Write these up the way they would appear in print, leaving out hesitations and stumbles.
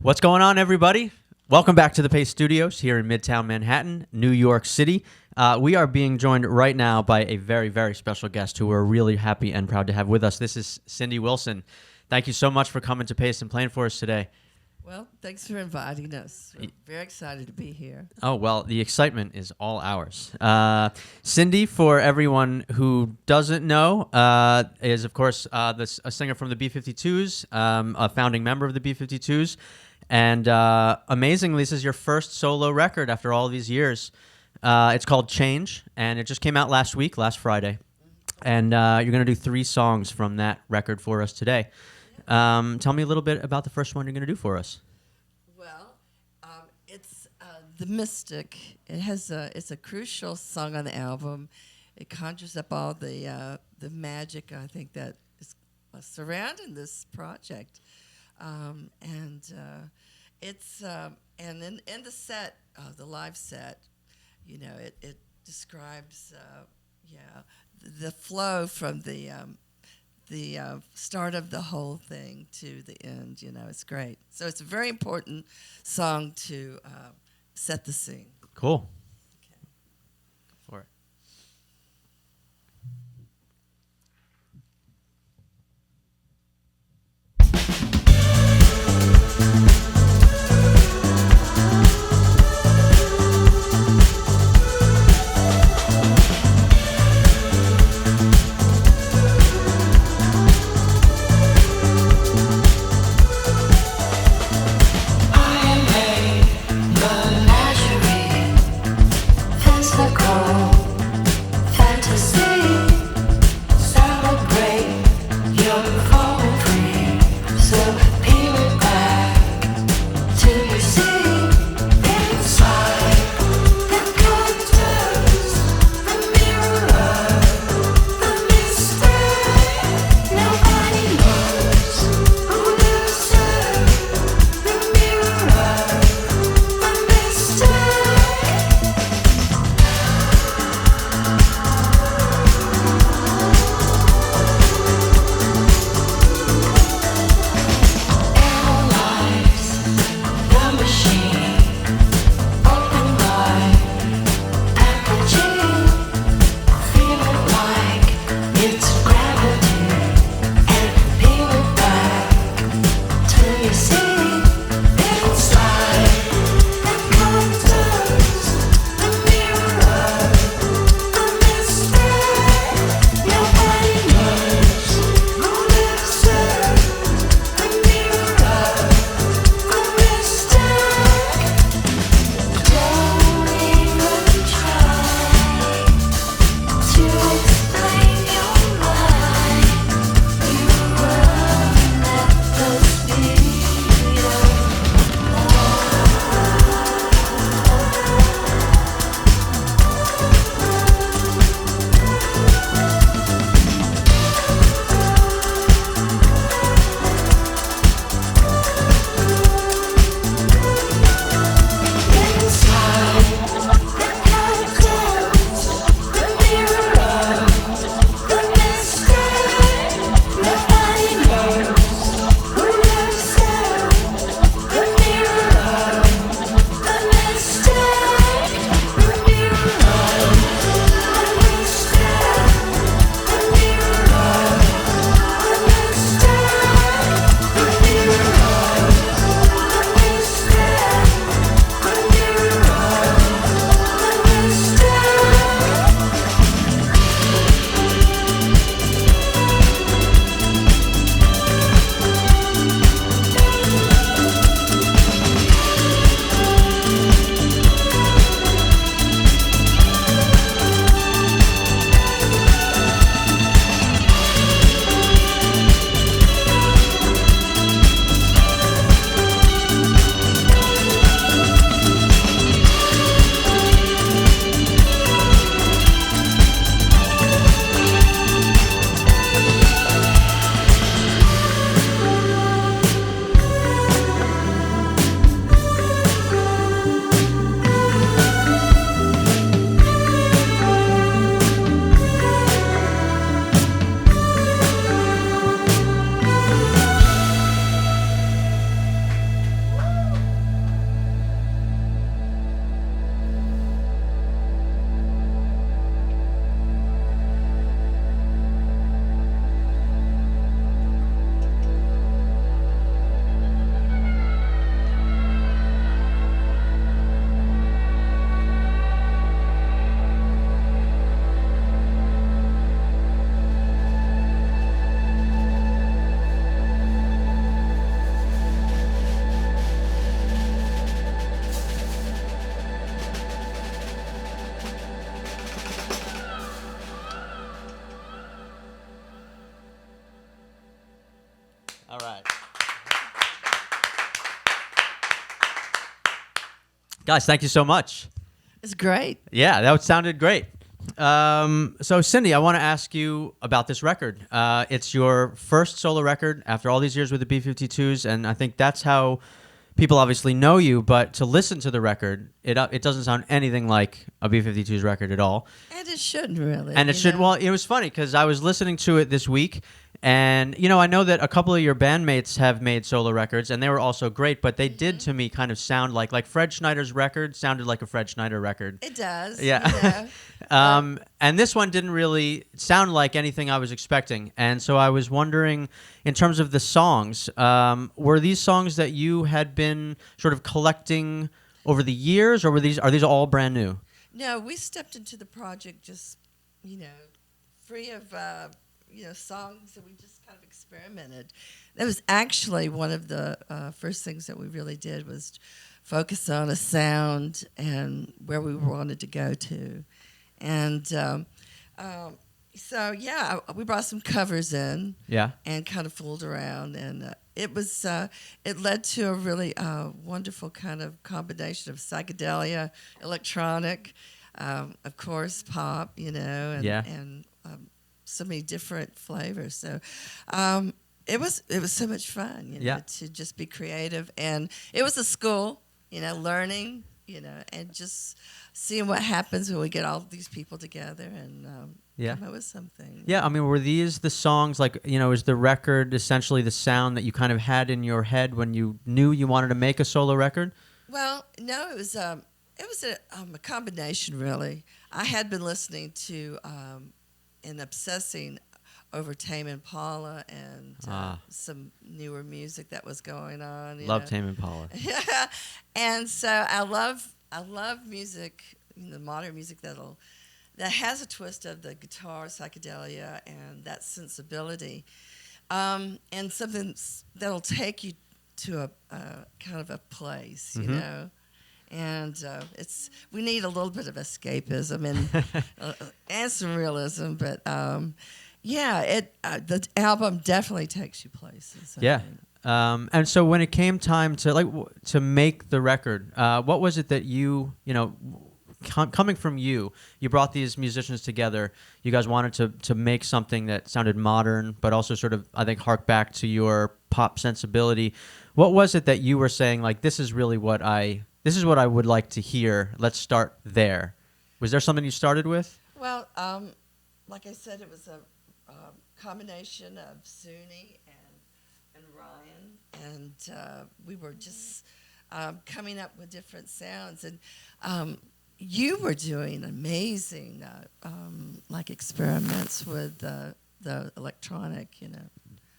What's going on, everybody? Welcome back to the Pace Studios here in Midtown Manhattan, New York City. We are being joined right now by a very, very special guest who we're really happy and proud to have with us. This is Cindy Wilson. Thank you so much for coming to Pace and playing for us today. Well, thanks for inviting us. We're very excited to be here. Oh, well, the excitement is all ours. Cindy, for everyone who doesn't know, is, of course, a singer from the B-52s, a founding member of the B-52s. And amazingly, this is your first solo record after all these years. It's called Change, and it just came out last Friday. And you're going to do 3 songs from that record for us today. Tell me a little bit about the first one you're going to do for us. Well, it's The Mystic. It's a crucial song on the album. It conjures up all the magic, I think, that is surrounding this project. It's and in the set, the live set, it describes the flow from the start of the whole thing to the end. It's great. So it's a very important song to set the scene. Cool. Okay. Go for it. I am a menagerie. Guys, thank you so much. It's great. Yeah, that sounded great. So, Cindy, I want to ask you about this record. It's your first solo record after all these years with the B-52s, and I think that's how people obviously know you. But to listen to the record, it doesn't sound anything like a B-52s record at all. And it shouldn't really. And it should. know? Well, it was funny because I was listening to it this week, and I know that a couple of your bandmates have made solo records, and they were also great. But they did to me kind of sound like Fred Schneider's record sounded like a Fred Schneider record. It does. Yeah. And this one didn't really sound like anything I was expecting, and so I was wondering, in terms of the songs, were these songs that you had been sort of collecting over the years, or are these all brand new? No, we stepped into the project just, free of, songs that we just kind of experimented. That was actually one of the first things that we really did was focus on a sound and where we wanted to go to. And we brought some covers in. Yeah. And kind of fooled around, and it led to a really wonderful kind of combination of psychedelia, electronic, of course, pop, and so many different flavors. So it was so much fun, to just be creative, and it was a school, learning, and just seeing what happens when we get all these people together and come up with something. Yeah, I mean, were these the songs, is the record essentially the sound that you kind of had in your head when you knew you wanted to make a solo record? Well, no, it was a combination, really. I had been listening to and obsessing over Tame Impala and some newer music that was going on. Love Tame Impala. Yeah, and so I love music, modern music that has a twist of the guitar, psychedelia, and that sensibility, and something that'll take you to a kind of a place, And we need a little bit of escapism and some realism, but the album definitely takes you places. I think. And so when it came time to make the record, what was it that coming from you brought these musicians together. You guys wanted to make something that sounded modern, but also sort of, I think, hark back to your pop sensibility. What was it that you were saying, this is really what I would like to hear. Let's start there. Was there something you started with? Well, like I said, it was a combination of Suni and Ryan, and we were just coming up with different sounds. And you were doing amazing, experiments with the electronic,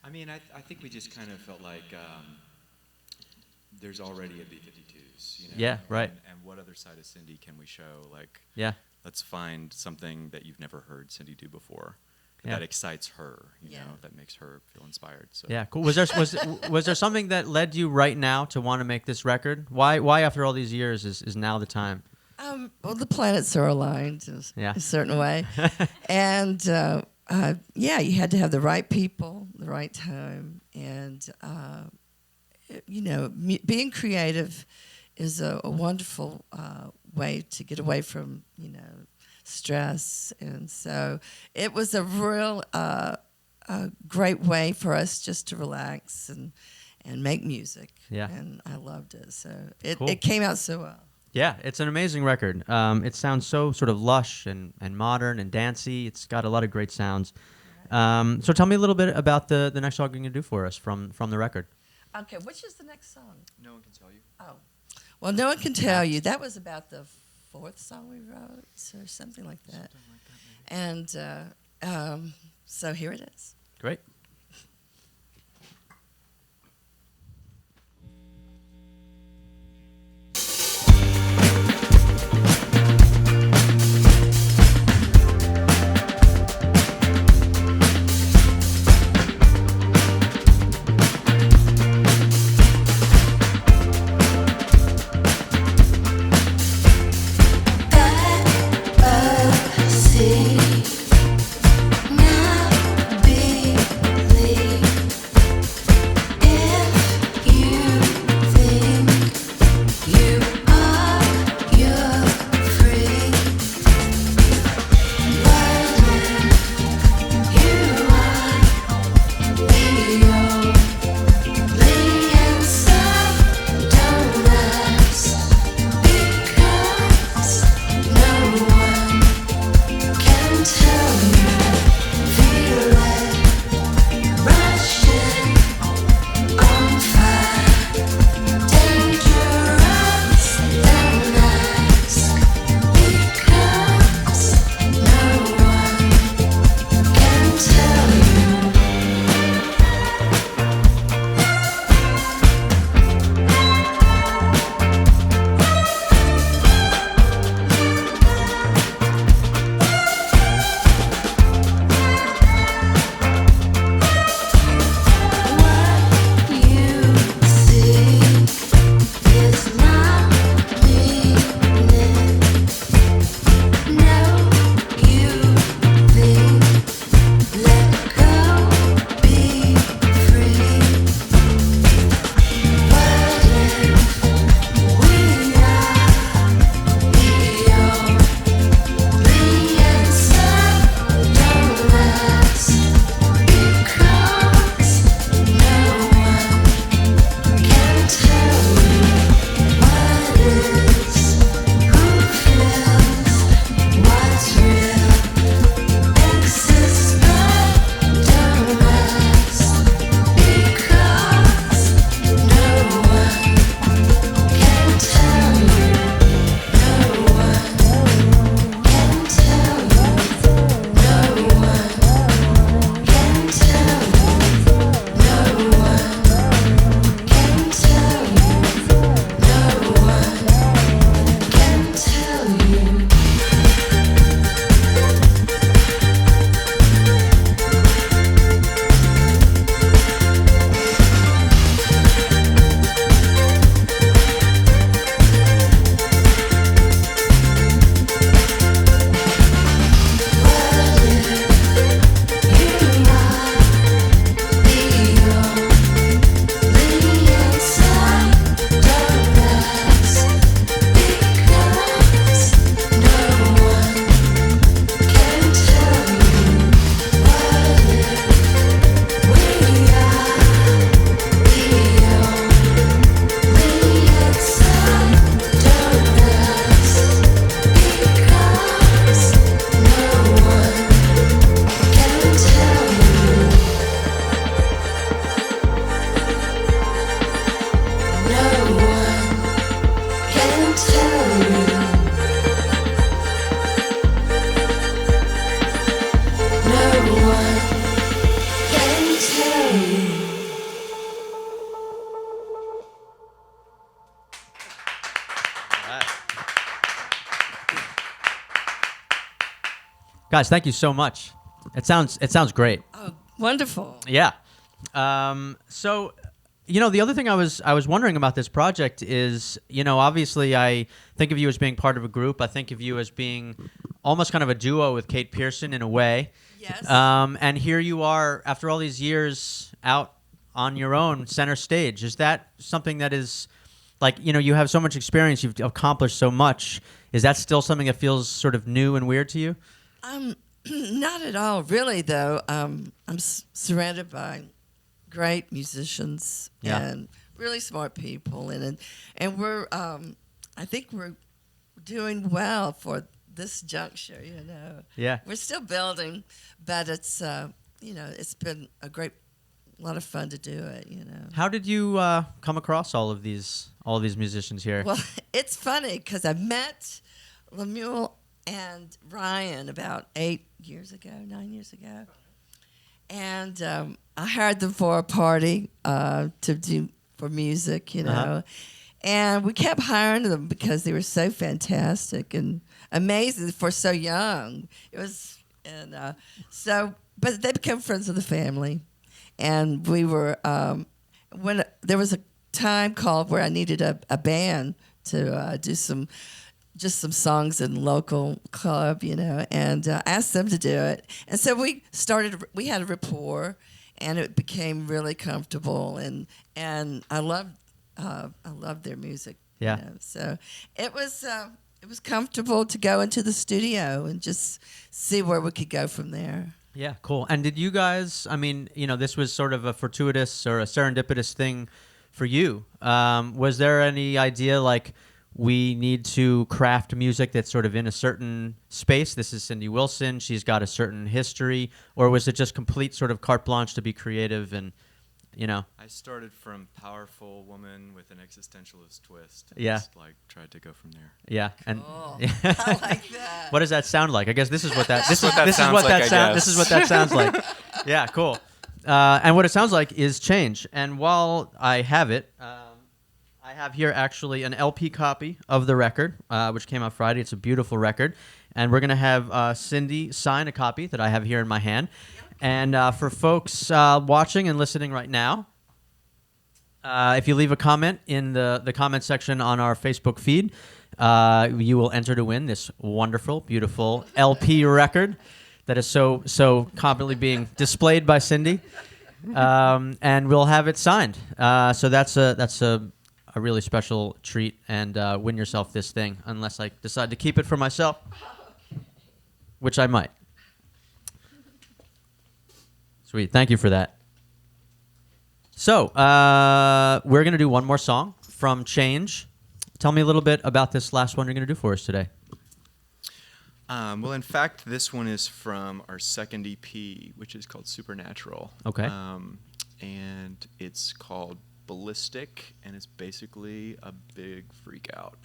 I mean, I think we just kind of felt like there's already a B-52s, Yeah, right. And what other side of Cindy can we show? Let's find something that you've never heard Cindy do before that excites her, you know, that makes her feel inspired. So. Yeah, cool. Was there something that led you right now to want to make this record? Why after all these years is now the time? Well, the planets are aligned in a certain way. And, you had to have the right people, the right time. And, being creative is a wonderful way to get away from, stress. And so it was a real great way for us just to relax and make music. Yeah. And I loved it. So Cool. it came out so well. Yeah, it's an amazing record. It sounds so sort of lush and modern and dancey. It's got a lot of great sounds. So tell me a little bit about the next song you're going to do for us from the record. Okay, which is the next song? No One Can Tell You. Oh. Well, No One Can Tell You. That was about the fourth song we wrote or something like that. And so here it is. Great. Now be Guys, thank you so much. It sounds great. Oh, wonderful. Yeah. So, the other thing I was wondering about this project is, obviously I think of you as being part of a group. I think of you as being almost kind of a duo with Kate Pearson in a way. Yes. And here you are, after all these years, out on your own, center stage. Is that something that is, like, you have so much experience, you've accomplished so much. Is that still something that feels sort of new and weird to you? Not at all, really. Though I'm surrounded by great musicians and really smart people, and we're I think we're doing well for this juncture. Yeah, we're still building, but it's it's been a lot of fun to do it. How did you come across all of these musicians here? Well, it's funny because I met Lemuel and Ryan about 9 years ago, and I hired them for a party to do for music, and we kept hiring them because they were so fantastic and amazing for so young. It was, but they became friends of the family, and we were when there was a time called where I needed a band to do some songs in local club, and asked them to do it. And so we had a rapport, and it became really comfortable, and I loved their music. Yeah. So it was comfortable to go into the studio and just see where we could go from there. Yeah, cool. And did you guys, this was sort of a fortuitous or a serendipitous thing for you. Was there any idea, like, we need to craft music that's sort of in a certain space? This is Cindy Wilson. She's got a certain history. Or was it just complete sort of carte blanche to be creative and, I started from powerful woman with an existentialist twist. Yeah. Just, tried to go from there. Yeah. And I like that. What does that sound like? I guess this is what that This is what that sounds like. Yeah, cool. And what it sounds like is change. And while I have it, I have here actually an LP copy of the record, which came out Friday. It's a beautiful record. And we're going to have Cindy sign a copy that I have here in my hand. And for folks watching and listening right now, if you leave a comment in the comment section on our Facebook feed, you will enter to win this wonderful, beautiful LP record that is so competently being displayed by Cindy. And we'll have it signed. So that's a really special treat, and win yourself this thing, unless I decide to keep it for myself, which I might. Sweet. Thank you for that. So we're going to do one more song from Change. Tell me a little bit about this last one you're going to do for us today. Well, in fact, this one is from our second EP, which is called Supernatural. Okay. And it's called Ballistic, and it's basically a big freak out.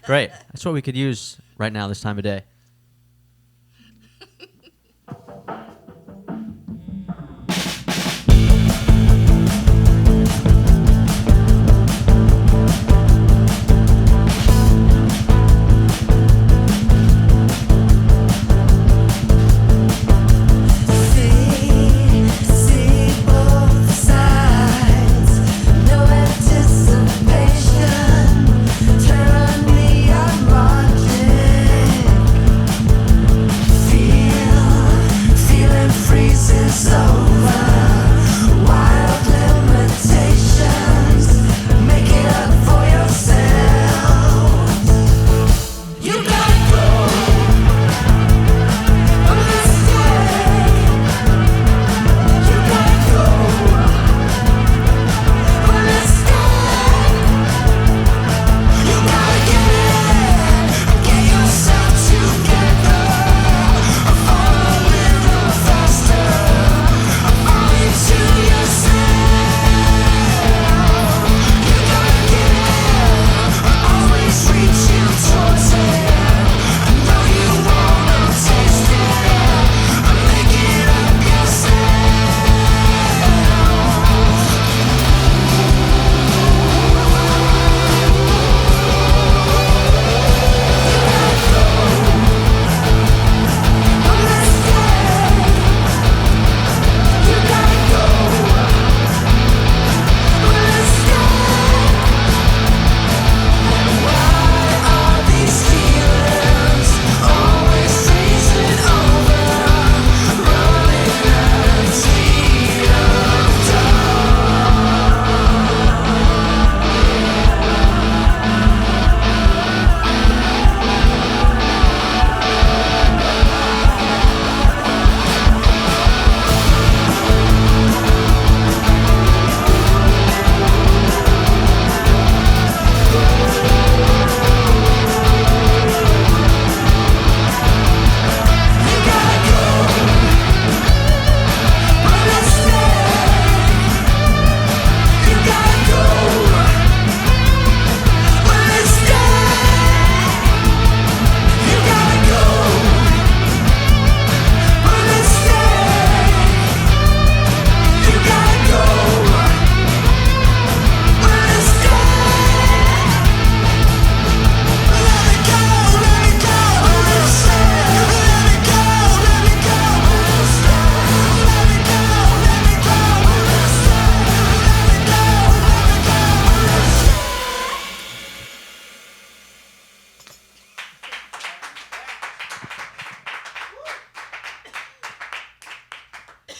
Great. That's what we could use right now this time of day. Turn me, I'm watching.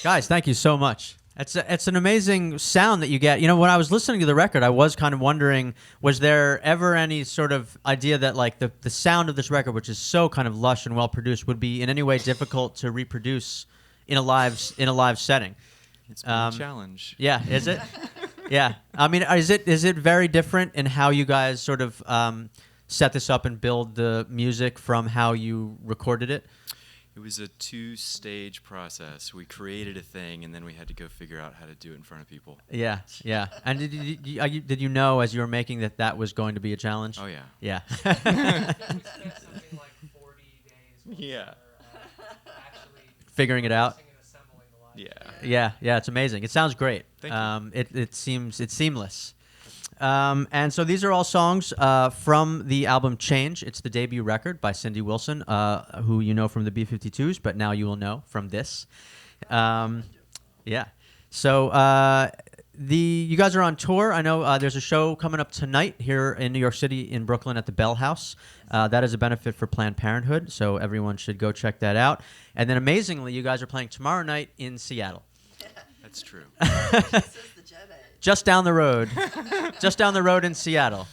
Guys, thank you so much. It's an amazing sound that you get. You know, when I was listening to the record, I was kind of wondering, was there ever any sort of idea that like the sound of this record, which is so kind of lush and well produced, would be in any way difficult to reproduce in a live setting? It's been a challenge. Yeah, is it? Yeah. I mean, is it very different in how you guys sort of set this up and build the music from how you recorded it? It was a 2-stage process. We created a thing, and then we had to go figure out how to do it in front of people. Yeah, yeah. And did you know as you were making that was going to be a challenge? Oh, yeah. Yeah. We spent something like 40 days. Yeah. Actually Figuring it out. and assembling the live. Yeah. Yeah, it's amazing. It sounds great. Thank you. It's seamless. And so these are all songs from the album Change. It's the debut record by Cindy Wilson, who you know from the B-52s, but now you will know from this. Yeah. So you guys are on tour. I know there's a show coming up tonight here in New York City in Brooklyn at the Bell House. That is a benefit for Planned Parenthood, so everyone should go check that out. And then amazingly, you guys are playing tomorrow night in Seattle. That's true. Just down the road. Just down the road in Seattle.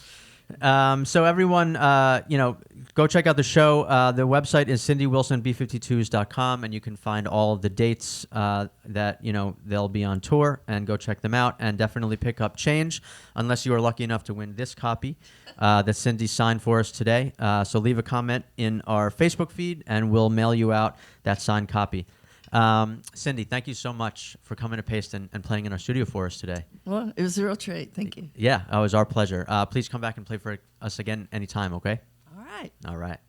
So everyone, go check out the show. The website is cindywilsonb52s.com, and you can find all of the dates that, they'll be on tour, and go check them out, and definitely pick up Change, unless you are lucky enough to win this copy that Cindy signed for us today. So leave a comment in our Facebook feed, and we'll mail you out that signed copy. Cindy, thank you so much for coming to Paste and playing in our studio for us today. Well, it was a real treat. Thank you. Yeah, it was our pleasure. Please come back and play for us again anytime, okay? All right. All right.